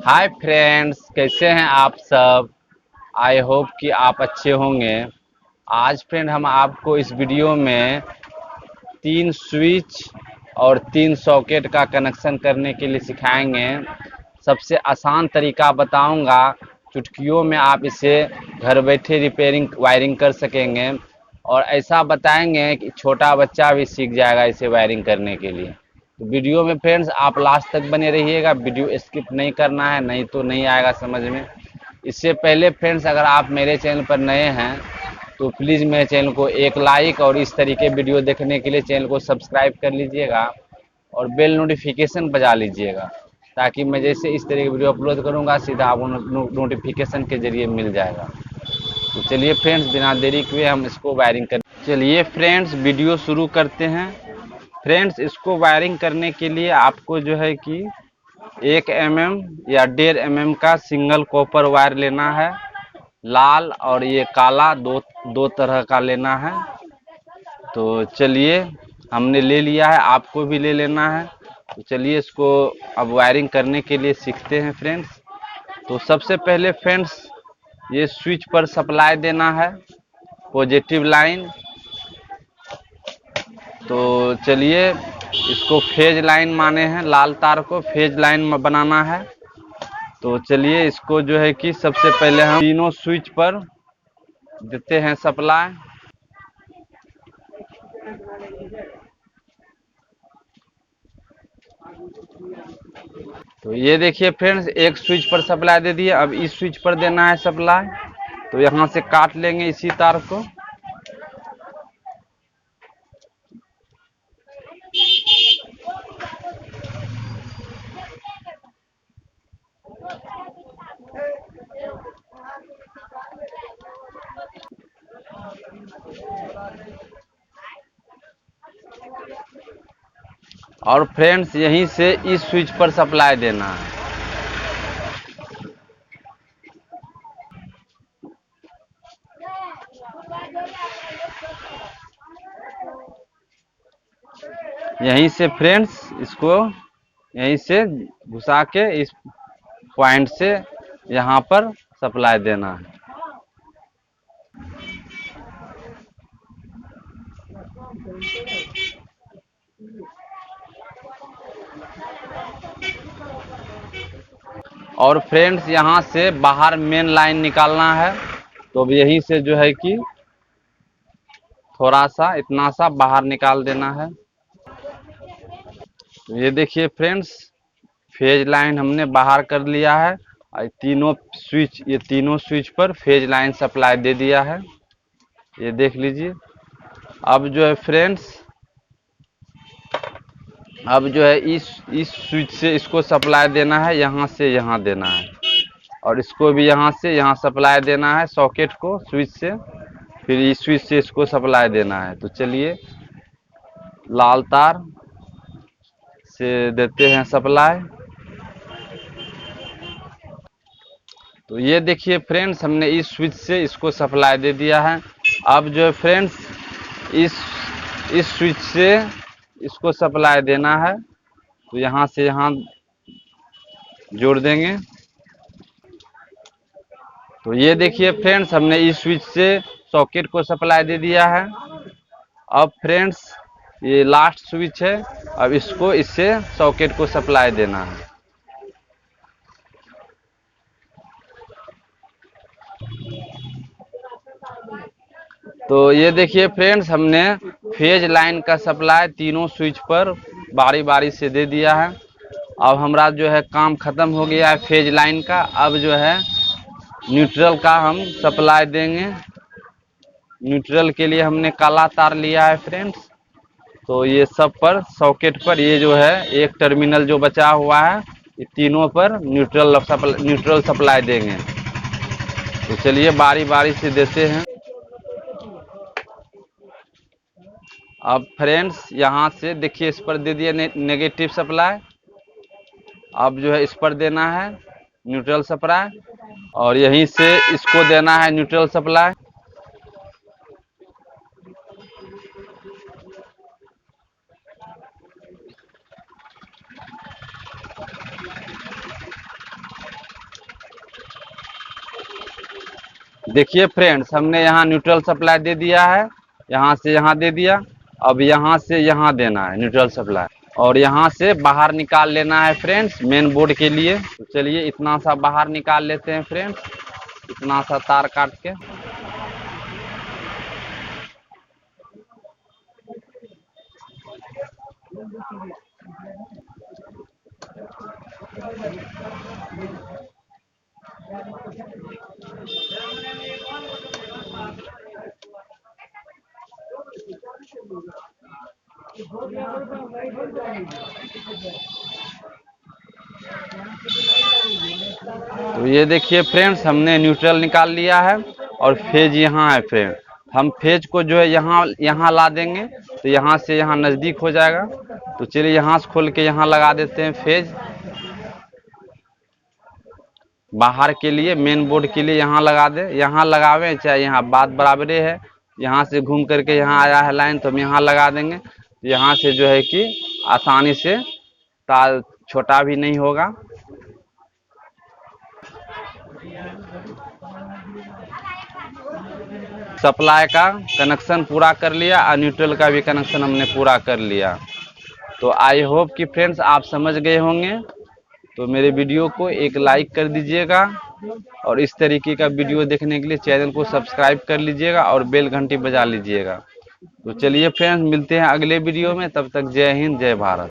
Hi friends, कैसे हैं आप सब। आई होप कि आप अच्छे होंगे। आज फ्रेंड हम आपको इस वीडियो में 3 स्विच और 3 सॉकेट का कनेक्शन करने के लिए सिखाएंगे। सबसे आसान तरीका बताऊंगा, चुटकियों में आप इसे घर बैठे रिपेयरिंग वायरिंग कर सकेंगे। और ऐसा बताएंगे कि छोटा बच्चा भी सीख जाएगा इसे वायरिंग करने के लिए। तो वीडियो में फ्रेंड्स आप लास्ट तक बने रहिएगा, वीडियो स्किप नहीं करना है, नहीं तो नहीं आएगा समझ में। इससे पहले फ्रेंड्स, अगर आप मेरे चैनल पर नए हैं तो प्लीज़ मेरे चैनल को एक लाइक और इस तरीके वीडियो देखने के लिए चैनल को सब्सक्राइब कर लीजिएगा और बेल नोटिफिकेशन बजा लीजिएगा, ताकि मैं जैसे इस तरह की वीडियो अपलोड करूंगा सीधा आपको नोटिफिकेशन के जरिए मिल जाएगा। तो चलिए फ्रेंड्स, बिना देरी किए हम इसको वायरिंग कर चलिए फ्रेंड्स, वीडियो शुरू करते हैं। फ्रेंड्स, इसको वायरिंग करने के लिए आपको जो है कि 1 mm या 1.5 mm का सिंगल कॉपर वायर लेना है। लाल और ये काला दो दो तरह का लेना है। तो चलिए, हमने ले लिया है, आपको भी ले लेना है। तो चलिए इसको अब वायरिंग करने के लिए सीखते हैं फ्रेंड्स। तो सबसे पहले फ्रेंड्स, ये स्विच पर सप्लाई देना है, पॉजिटिव लाइन। तो चलिए, इसको फेज लाइन माने हैं, लाल तार को फेज लाइन में बनाना है। तो चलिए इसको जो है कि सबसे पहले हम तीनों स्विच पर देते हैं सप्लाई। तो ये देखिए फ्रेंड्स, एक स्विच पर सप्लाई दे दिए, अब इस स्विच पर देना है सप्लाई। तो यहाँ से काट लेंगे इसी तार को। और फ्रेंड्स, यहीं से इस स्विच पर सप्लाई देना है। यहीं से फ्रेंड्स, इसको यहीं से घुसा के इस पॉइंट से यहाँ पर सप्लाई देना है। और फ्रेंड्स, यहाँ से बाहर मेन लाइन निकालना है। तो अब यहीं से जो है कि थोड़ा सा इतना सा बाहर निकाल देना है। तो ये देखिए फ्रेंड्स, फेज लाइन हमने बाहर कर लिया है और ये तीनों स्विच पर फेज लाइन सप्लाई दे दिया है। ये देख लीजिए। अब जो है फ्रेंड्स, अब जो है इस स्विच से इसको सप्लाई देना है, यहाँ से यहाँ देना है। और इसको भी यहाँ से यहाँ सप्लाई देना है सॉकेट को स्विच से। फिर इस स्विच से इसको सप्लाई देना है। तो चलिए, लाल तार से देते हैं सप्लाई। तो ये देखिए फ्रेंड्स, हमने इस स्विच से इसको सप्लाई दे दिया है। अब जो है फ्रेंड्स, इस इस स्विच से इसको सप्लाई देना है। तो यहाँ से यहाँ जोड़ देंगे। तो ये देखिए फ्रेंड्स, हमने इस स्विच से सॉकेट को सप्लाई दे दिया है। अब फ्रेंड्स, ये लास्ट स्विच है, अब इसको इससे सॉकेट को सप्लाई देना है। तो ये देखिए फ्रेंड्स, हमने फेज लाइन का सप्लाई तीनों स्विच पर बारी बारी से दे दिया है। अब हमारा जो है काम खत्म हो गया है फेज लाइन का। अब जो है न्यूट्रल का हम सप्लाई देंगे। न्यूट्रल के लिए हमने काला तार लिया है फ्रेंड्स। तो ये सब पर सॉकेट पर ये जो है एक टर्मिनल जो बचा हुआ है, ये तीनों पर न्यूट्रल सप्लाई देंगे। तो चलिए बारी बारी से देते हैं। अब फ्रेंड्स, यहाँ से देखिए इस पर दे दिए नेगेटिव सप्लाई। अब जो है इस पर देना है न्यूट्रल सप्लाई और यहीं से इसको देना है न्यूट्रल सप्लाई। देखिए फ्रेंड्स, हमने यहाँ न्यूट्रल सप्लाई दे दिया है, यहाँ से यहाँ दे दिया। अब यहाँ से यहाँ देना है न्यूट्रल सप्लाई, और यहाँ से बाहर निकाल लेना है फ्रेंड्स मेन बोर्ड के लिए। तो चलिए इतना सा बाहर निकाल लेते हैं फ्रेंड्स, इतना सा तार काट के। तो ये देखिए फ्रेंड्स, हमने न्यूट्रल निकाल लिया है और फेज यहाँ है फ्रेंड। हम फेज को जो है यहाँ ला देंगे, तो यहाँ से यहाँ नज़दीक हो जाएगा। तो चलिए यहाँ से खोल के यहाँ लगा देते हैं फेज। बाहर के लिए मेन बोर्ड के लिए यहाँ लगा दे, यहाँ लगावे चाहे यहाँ, बात बराबरे है। यहाँ से घूम करके यहाँ आया है लाइन, तो हम यहाँ लगा देंगे। यहाँ से जो है कि आसानी से तार छोटा भी नहीं होगा। सप्लाई का कनेक्शन पूरा कर लिया और न्यूट्रल का भी कनेक्शन हमने पूरा कर लिया। तो आई होप कि फ्रेंड्स आप समझ गए होंगे। तो मेरे वीडियो को एक लाइक कर दीजिएगा, और इस तरीके का वीडियो देखने के लिए चैनल को सब्सक्राइब कर लीजिएगा और बेल घंटी बजा लीजिएगा। तो चलिए फ्रेंड्स, मिलते हैं अगले वीडियो में। तब तक जय हिंद, जय भारत।